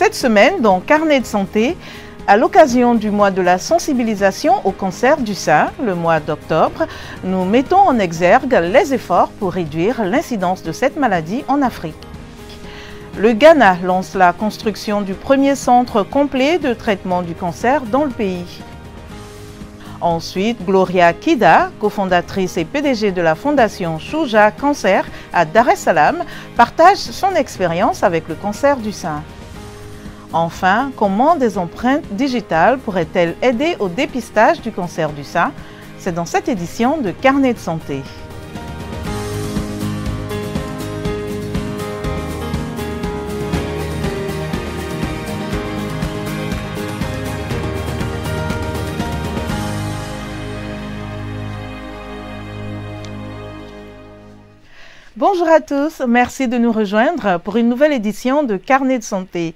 Cette semaine, dans Carnet de santé, à l'occasion du mois de la sensibilisation au cancer du sein, le mois d'octobre, nous mettons en exergue les efforts pour réduire l'incidence de cette maladie en Afrique. Le Ghana lance la construction du premier centre complet de traitement du cancer dans le pays. Ensuite, Gloria Kida, cofondatrice et PDG de la fondation Shuja Cancer à Dar es Salaam, partage son expérience avec le cancer du sein. Enfin, comment des empreintes digitales pourraient-elles aider au dépistage du cancer du sein? C'est dans cette édition de Carnet de santé. Bonjour à tous, merci de nous rejoindre pour une nouvelle édition de Carnet de santé.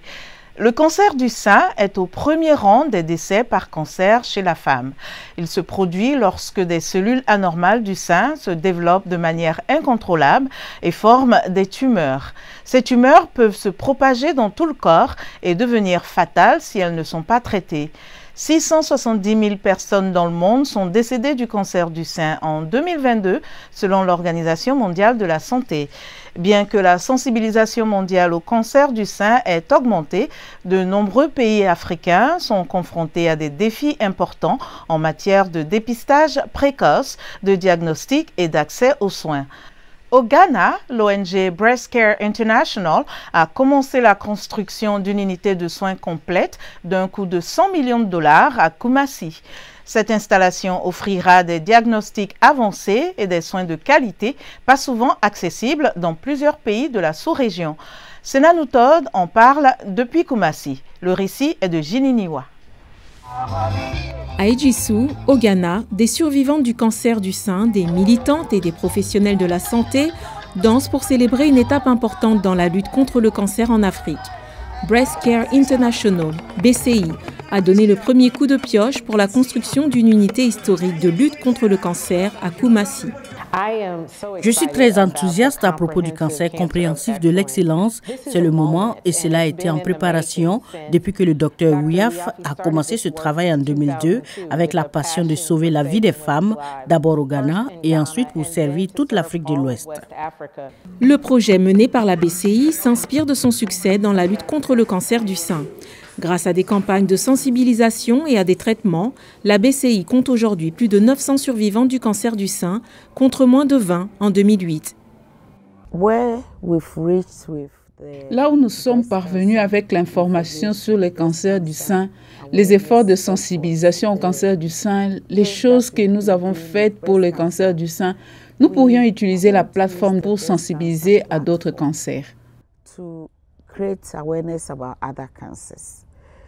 Le cancer du sein est au premier rang des décès par cancer chez la femme. Il se produit lorsque des cellules anormales du sein se développent de manière incontrôlable et forment des tumeurs. Ces tumeurs peuvent se propager dans tout le corps et devenir fatales si elles ne sont pas traitées. 670 000 personnes dans le monde sont décédées du cancer du sein en 2022, selon l'Organisation mondiale de la santé. Bien que la sensibilisation mondiale au cancer du sein ait augmenté, de nombreux pays africains sont confrontés à des défis importants en matière de dépistage précoce, de diagnostic et d'accès aux soins. Au Ghana, l'ONG Breast Care International a commencé la construction d'une unité de soins complète d'un coût de 100 millions de dollars à Kumasi. Cette installation offrira des diagnostics avancés et des soins de qualité, pas souvent accessibles dans plusieurs pays de la sous-région. Senanou Todd en parle depuis Kumasi. Le récit est de Jininiwa. À Ejissou, au Ghana, des survivantes du cancer du sein, des militantes et des professionnels de la santé dansent pour célébrer une étape importante dans la lutte contre le cancer en Afrique. Breast Care International, BCI, a donné le premier coup de pioche pour la construction d'une unité historique de lutte contre le cancer à Kumasi. Je suis très enthousiaste à propos du cancer compréhensif de l'excellence. C'est le moment et cela a été en préparation depuis que le docteur Wiaf a commencé ce travail en 2002 avec la passion de sauver la vie des femmes, d'abord au Ghana et ensuite pour servir toute l'Afrique de l'Ouest. Le projet mené par la BCI s'inspire de son succès dans la lutte contre le cancer du sein. Grâce à des campagnes de sensibilisation et à des traitements, la BCI compte aujourd'hui plus de 900 survivants du cancer du sein, contre moins de 20 en 2008. Là où nous sommes parvenus avec l'information sur le cancer du sein, les efforts de sensibilisation au cancer du sein, les choses que nous avons faites pour le cancer du sein, nous pourrions utiliser la plateforme pour sensibiliser à d'autres cancers.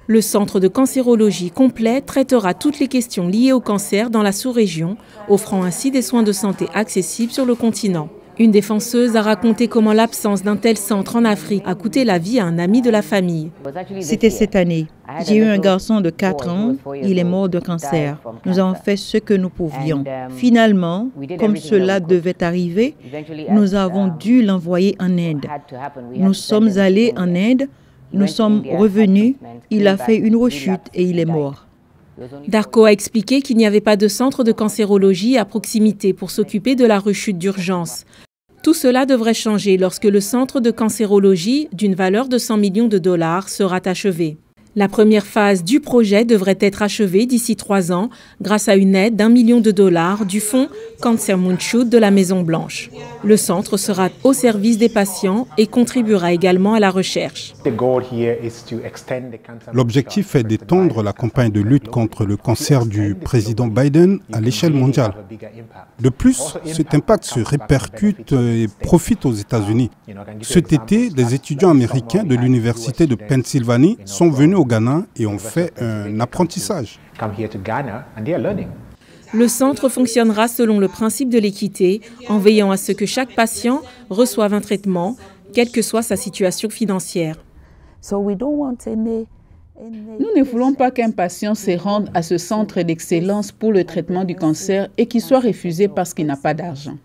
Le centre de cancérologie complet traitera toutes les questions liées au cancer dans la sous-région, offrant ainsi des soins de santé accessibles sur le continent. Une défenseuse a raconté comment l'absence d'un tel centre en Afrique a coûté la vie à un ami de la famille. C'était cette année. J'ai eu un garçon de 4 ans, il est mort de cancer. Nous avons fait ce que nous pouvions. Finalement, comme cela devait arriver, nous avons dû l'envoyer en Inde. Nous sommes allés en Inde, nous sommes revenus, il a fait une rechute et il est mort. Darko a expliqué qu'il n'y avait pas de centre de cancérologie à proximité pour s'occuper de la rechute d'urgence. Tout cela devrait changer lorsque le centre de cancérologie, d'une valeur de 100 millions de dollars, sera achevé. La première phase du projet devrait être achevée d'ici 3 ans grâce à une aide d'1 million de dollars du fonds Cancer Moonshot de la Maison-Blanche. Le centre sera au service des patients et contribuera également à la recherche. L'objectif est d'étendre la campagne de lutte contre le cancer du président Biden à l'échelle mondiale. De plus, cet impact se répercute et profite aux États-Unis. Cet été, des étudiants américains de l'Université de Pennsylvanie sont venus au Ghana et ont fait un apprentissage. Le centre fonctionnera selon le principe de l'équité, en veillant à ce que chaque patient reçoive un traitement, quelle que soit sa situation financière. Nous ne voulons pas qu'un patient se rende à ce centre d'excellence pour le traitement du cancer et qu'il soit refusé parce qu'il n'a pas d'argent.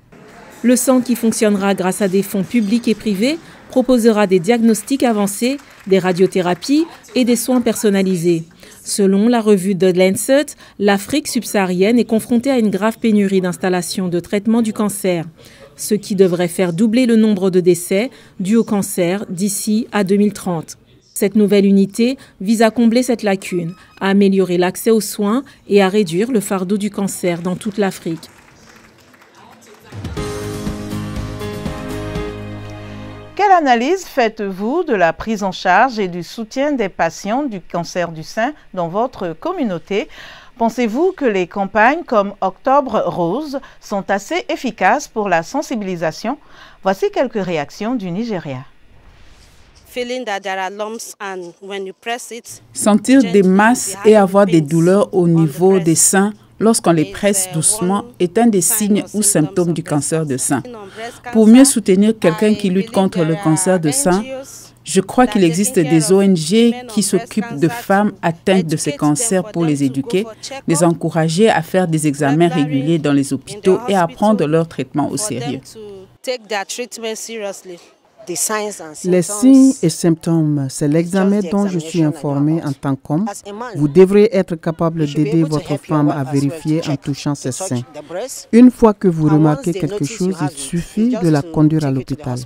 Le centre, qui fonctionnera grâce à des fonds publics et privés, proposera des diagnostics avancés, des radiothérapies et des soins personnalisés. Selon la revue The Lancet, l'Afrique subsaharienne est confrontée à une grave pénurie d'installations de traitement du cancer, ce qui devrait faire doubler le nombre de décès dus au cancer d'ici à 2030. Cette nouvelle unité vise à combler cette lacune, à améliorer l'accès aux soins et à réduire le fardeau du cancer dans toute l'Afrique. Quelle analyse faites-vous de la prise en charge et du soutien des patients du cancer du sein dans votre communauté? Pensez-vous que les campagnes comme Octobre Rose sont assez efficaces pour la sensibilisation? Voici quelques réactions du Nigeria. Sentir des masses et avoir des douleurs au niveau des seins lorsqu'on les presse doucement est un des signes ou symptômes du cancer de sein. Pour mieux soutenir quelqu'un qui lutte contre le cancer de sein, je crois qu'il existe des ONG qui s'occupent de femmes atteintes de ces cancers pour les éduquer, les encourager à faire des examens réguliers dans les hôpitaux et à prendre leur traitement au sérieux. Les signes et symptômes, c'est l'examen dont je suis informée en tant qu'homme. Vous devrez être capable d'aider votre femme à vérifier en touchant ses seins. Une fois que vous remarquez quelque chose, il suffit de la conduire à l'hôpital.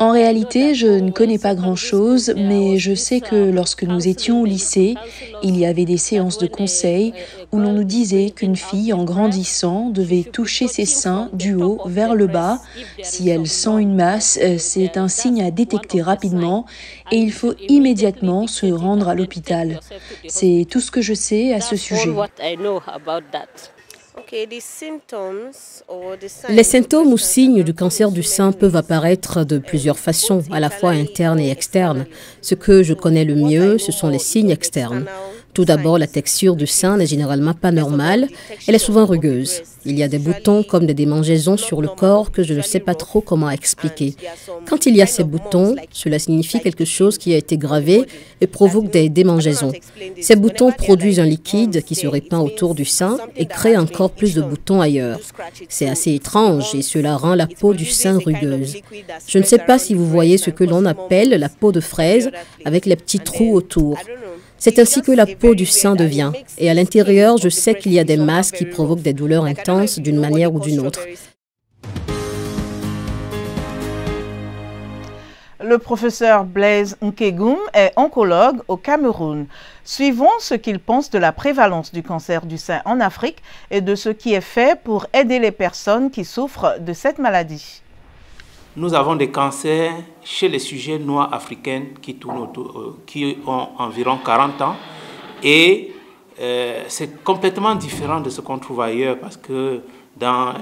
En réalité, je ne connais pas grand-chose, mais je sais que lorsque nous étions au lycée, il y avait des séances de conseil où l'on nous disait qu'une fille, en grandissant, devait toucher ses seins du haut vers le bas. Si elle sent une masse, c'est un signe à détecter rapidement et il faut immédiatement se rendre à l'hôpital. C'est tout ce que je sais à ce sujet. Les symptômes ou signes du cancer du sein peuvent apparaître de plusieurs façons, à la fois internes et externes. Ce que je connais le mieux, ce sont les signes externes. Tout d'abord, la texture du sein n'est généralement pas normale, elle est souvent rugueuse. Il y a des boutons comme des démangeaisons sur le corps que je ne sais pas trop comment expliquer. Quand il y a ces boutons, cela signifie quelque chose qui a été gravé et provoque des démangeaisons. Ces boutons produisent un liquide qui se répand autour du sein et crée encore plus de boutons ailleurs. C'est assez étrange et cela rend la peau du sein rugueuse. Je ne sais pas si vous voyez ce que l'on appelle la peau de fraise avec les petits trous autour. C'est ainsi que la peau du sein devient. Et à l'intérieur, je sais qu'il y a des masses qui provoquent des douleurs intenses d'une manière ou d'une autre. Le professeur Blaise Nkegoum est oncologue au Cameroun. Suivons ce qu'il pense de la prévalence du cancer du sein en Afrique et de ce qui est fait pour aider les personnes qui souffrent de cette maladie. Nous avons des cancers chez les sujets noirs africains qui ont environ 40 ans et c'est complètement différent de ce qu'on trouve ailleurs parce que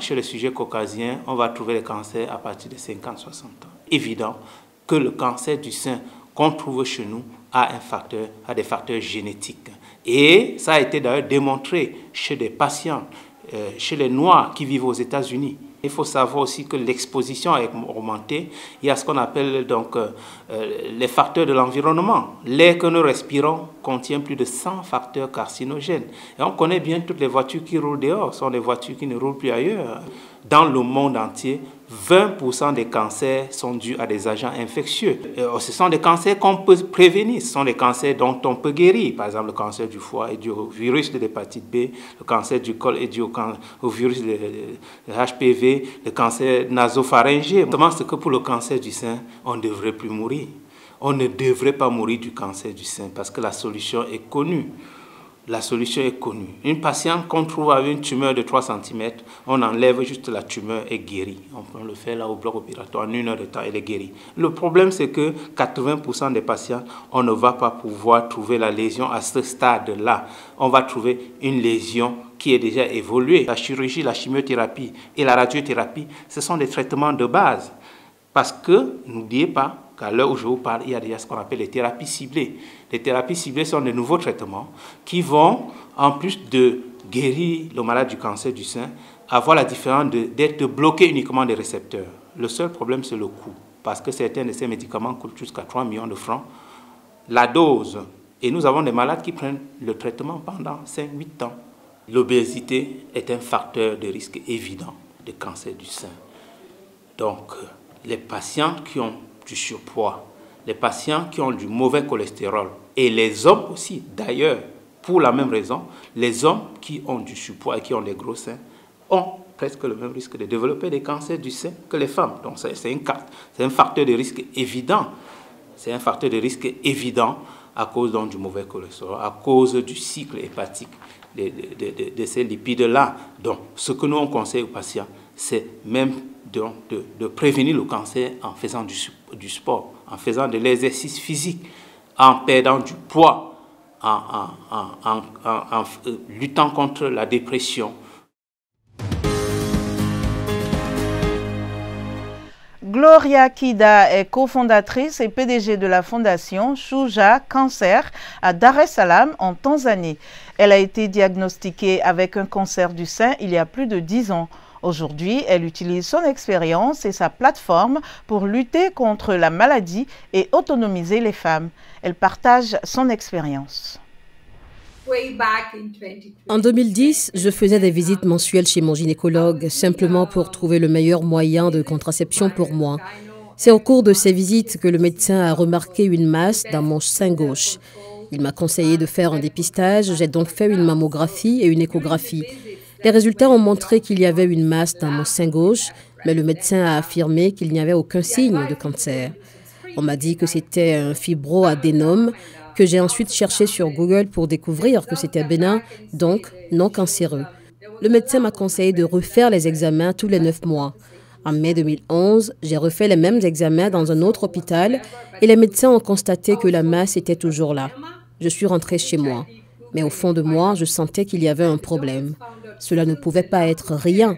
chez les sujets caucasiens, on va trouver les cancers à partir de 50-60 ans. Évident que le cancer du sein qu'on trouve chez nous a des facteurs génétiques. Et ça a été d'ailleurs démontré chez des patients, chez les Noirs qui vivent aux États-Unis. Il faut savoir aussi que l'exposition a augmenté. Il y a ce qu'on appelle donc les facteurs de l'environnement. L'air que nous respirons contient plus de 100 facteurs carcinogènes. Et on connaît bien toutes les voitures qui roulent dehors, ce sont des voitures qui ne roulent plus ailleurs. Dans le monde entier, 20% des cancers sont dus à des agents infectieux. Ce sont des cancers qu'on peut prévenir, ce sont des cancers dont on peut guérir. Par exemple, le cancer du foie est dû au virus de l'hépatite B, le cancer du col est dû au virus de HPV, le cancer nasopharyngé. Notamment, c'est que pour le cancer du sein, on ne devrait plus mourir. On ne devrait pas mourir du cancer du sein parce que la solution est connue. La solution est connue. Une patiente qu'on trouve avec une tumeur de 3 cm, on enlève juste la tumeur et guérit. On peut le faire là au bloc opératoire en 1 heure de temps, elle est guérie. Le problème, c'est que 80% des patients, on ne va pas pouvoir trouver la lésion à ce stade-là. On va trouver une lésion qui est déjà évoluée. La chirurgie, la chimiothérapie et la radiothérapie, ce sont des traitements de base. Parce que, n'oubliez pas, qu'à l'heure où je vous parle, il y a déjà ce qu'on appelle les thérapies ciblées. Les thérapies ciblées sont de nouveaux traitements qui vont, en plus de guérir le malade du cancer du sein, avoir la différence d'être bloqué uniquement des récepteurs. Le seul problème, c'est le coût, parce que certains de ces médicaments coûtent jusqu'à 3 millions de francs. La dose, et nous avons des malades qui prennent le traitement pendant 5-8 ans. L'obésité est un facteur de risque évident de cancer du sein. Donc, les patients qui ont du surpoids, les patients qui ont du mauvais cholestérol, et les hommes aussi, d'ailleurs, pour la même raison, les hommes qui ont du surpoids et qui ont des gros seins ont presque le même risque de développer des cancers du sein que les femmes. Donc c'est un facteur de risque évident. C'est un facteur de risque évident à cause donc, du mauvais cholestérol, à cause du cycle hépatique de ces lipides-là. Donc ce que nous on conseille aux patients, c'est même de prévenir le cancer en faisant du sport, en faisant de l'exercice physique, en perdant du poids, en luttant contre la dépression. Gloria Kida est cofondatrice et PDG de la fondation Shuja Cancer à Dar es Salaam en Tanzanie. Elle a été diagnostiquée avec un cancer du sein il y a plus de 10 ans. Aujourd'hui, elle utilise son expérience et sa plateforme pour lutter contre la maladie et autonomiser les femmes. Elle partage son expérience. En 2010, je faisais des visites mensuelles chez mon gynécologue, simplement pour trouver le meilleur moyen de contraception pour moi. C'est au cours de ces visites que le médecin a remarqué une masse dans mon sein gauche. Il m'a conseillé de faire un dépistage, j'ai donc fait une mammographie et une échographie. Les résultats ont montré qu'il y avait une masse dans mon sein gauche, mais le médecin a affirmé qu'il n'y avait aucun signe de cancer. On m'a dit que c'était un fibroadénome, que j'ai ensuite cherché sur Google pour découvrir que c'était bénin, donc non cancéreux. Le médecin m'a conseillé de refaire les examens tous les 9 mois. En mai 2011, j'ai refait les mêmes examens dans un autre hôpital et les médecins ont constaté que la masse était toujours là. Je suis rentrée chez moi. Mais au fond de moi, je sentais qu'il y avait un problème. Cela ne pouvait pas être rien.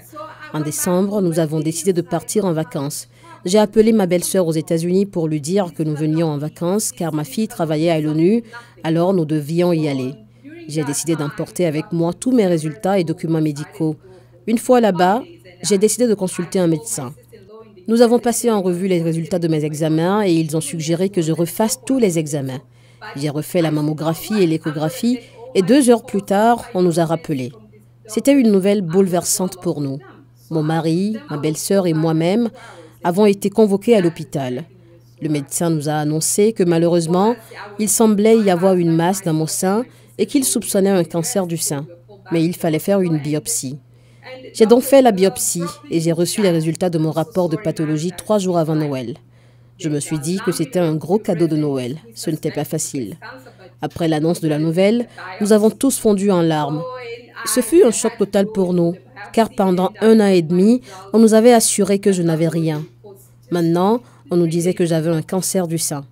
En décembre, nous avons décidé de partir en vacances. J'ai appelé ma belle-sœur aux États-Unis pour lui dire que nous venions en vacances car ma fille travaillait à l'ONU, alors nous devions y aller. J'ai décidé d'emporter avec moi tous mes résultats et documents médicaux. Une fois là-bas, j'ai décidé de consulter un médecin. Nous avons passé en revue les résultats de mes examens et ils ont suggéré que je refasse tous les examens. J'ai refait la mammographie et l'échographie et 2 heures plus tard, on nous a rappelés. C'était une nouvelle bouleversante pour nous. Mon mari, ma belle-sœur et moi-même avons été convoqués à l'hôpital. Le médecin nous a annoncé que malheureusement, il semblait y avoir une masse dans mon sein et qu'il soupçonnait un cancer du sein. Mais il fallait faire une biopsie. J'ai donc fait la biopsie et j'ai reçu les résultats de mon rapport de pathologie 3 jours avant Noël. Je me suis dit que c'était un gros cadeau de Noël. Ce n'était pas facile. Après l'annonce de la nouvelle, nous avons tous fondu en larmes. Ce fut un choc total pour nous, car pendant 1 an et demi, on nous avait assuré que je n'avais rien. Maintenant, on nous disait que j'avais un cancer du sein.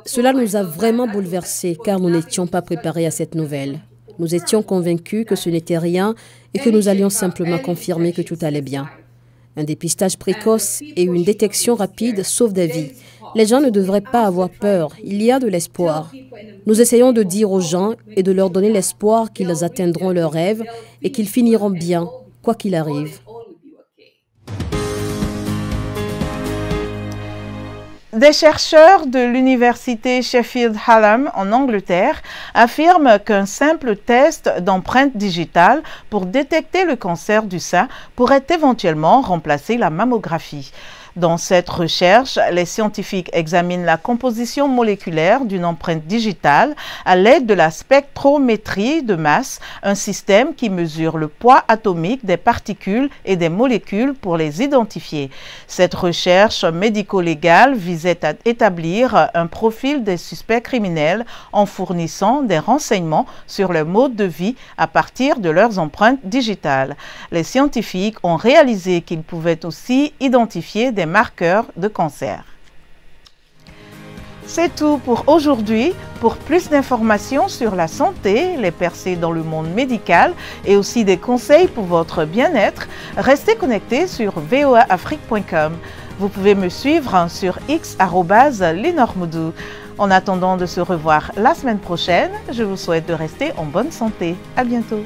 Cela nous a vraiment bouleversés, car nous n'étions pas préparés à cette nouvelle. Nous étions convaincus que ce n'était rien et que nous allions simplement confirmer que tout allait bien. Un dépistage précoce et une détection rapide sauvent des vies. Les gens ne devraient pas avoir peur, il y a de l'espoir. Nous essayons de dire aux gens et de leur donner l'espoir qu'ils atteindront leurs rêves et qu'ils finiront bien, quoi qu'il arrive. Des chercheurs de l'université Sheffield Hallam en Angleterre affirment qu'un simple test d'empreinte digitale pour détecter le cancer du sein pourrait éventuellement remplacer la mammographie. Dans cette recherche, les scientifiques examinent la composition moléculaire d'une empreinte digitale à l'aide de la spectrométrie de masse, un système qui mesure le poids atomique des particules et des molécules pour les identifier. Cette recherche médico-légale visait à établir un profil des suspects criminels en fournissant des renseignements sur leur mode de vie à partir de leurs empreintes digitales. Les scientifiques ont réalisé qu'ils pouvaient aussi identifier des marqueurs de cancer. C'est tout pour aujourd'hui. Pour plus d'informations sur la santé, les percées dans le monde médical et aussi des conseils pour votre bien-être, restez connectés sur voaafrique.com. Vous pouvez me suivre sur x @lenormoudou. En attendant de se revoir la semaine prochaine, je vous souhaite de rester en bonne santé. À bientôt.